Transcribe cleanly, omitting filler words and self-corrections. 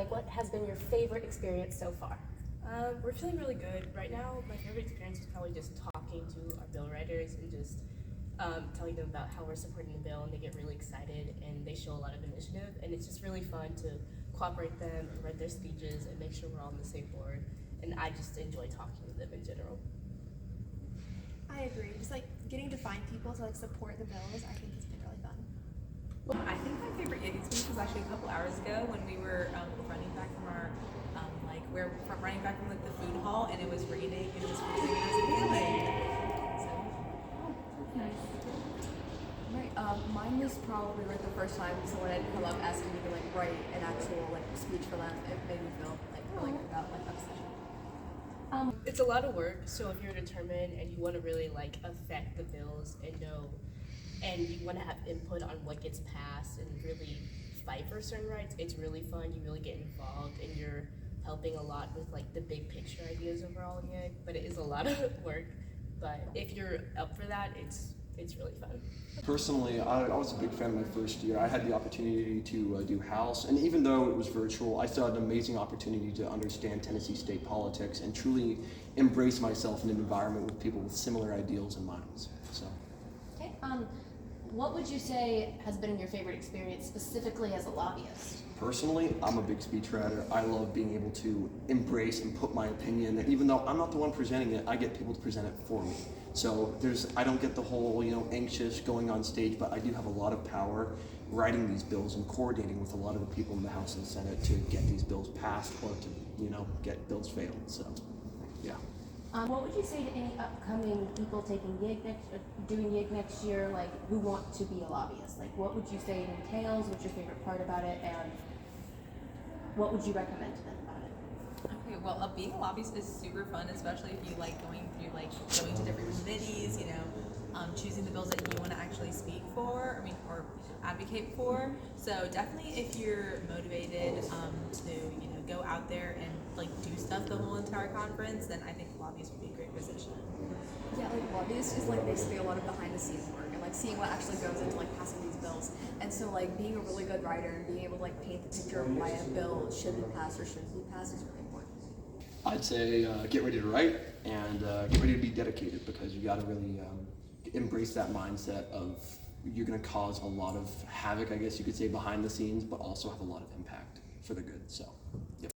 like, what has been your favorite experience so far? We're feeling really good. Right now, my favorite experience is probably just talking to our bill writers and just telling them about how we're supporting the bill, and they get really excited and they show a lot of initiative, and it's just really fun to cooperate them and write their speeches and make sure we're all on the same board, and I just enjoy talking to them in general. I agree. Just like getting to find people to like support the bills, I think has been really fun. I think my favorite gig experience was actually a couple hours ago when we were running back from our running back from like the food hall, and it was raining and it was freezing and it was hailing. So, Nice. Right. Mine was probably like the first time someone had come up asking me to like write an actual like speech for them. It made me feel like really good about like that position. It's a lot of work, so if you're determined and you want to really like affect the bills and you want to have input on what gets passed and really fight for certain rights, it's really fun. You really get involved and you're helping a lot with like the big picture ideas overall. Yeah, but it is a lot of work. But if you're up for that, it's really fun. Personally, I was a big fan of my first year. I had the opportunity to do House, and even though it was virtual, I still had an amazing opportunity to understand Tennessee state politics and truly embrace myself in an environment with people with similar ideals and minds. So. Okay. What would you say has been your favorite experience specifically as a lobbyist? Personally, I'm a big speechwriter. I love being able to embrace and put my opinion, and even though I'm not the one presenting it, I get people to present it for me. So I don't get the whole, anxious going on stage, but I do have a lot of power writing these bills and coordinating with a lot of the people in the House and Senate to get these bills passed or to, get bills failed. So, yeah. What would you say to any upcoming people doing gig next year, like who want to be a lobbyist? Like, what would you say it entails? What's your favorite part about it, and what would you recommend to them about it? okay, well, being a lobbyist is super fun, especially if you like going to different committees, choosing the bills that you want to actually speak for, or advocate for. So definitely, if you're motivated to go out there and do stuff the whole entire conference, then I think lobbyist would be a great position. Yeah, like lobbyists is like basically a lot of behind the scenes work and like seeing what actually goes into like passing these bills. And so like being a really good writer and being able to like paint the picture of why a bill should be passed or shouldn't be passed is really important. I'd say get ready to write and get ready to be dedicated, because you got to really embrace that mindset of you're going to cause a lot of havoc, I guess you could say, behind the scenes, but also have a lot of impact for the good. So.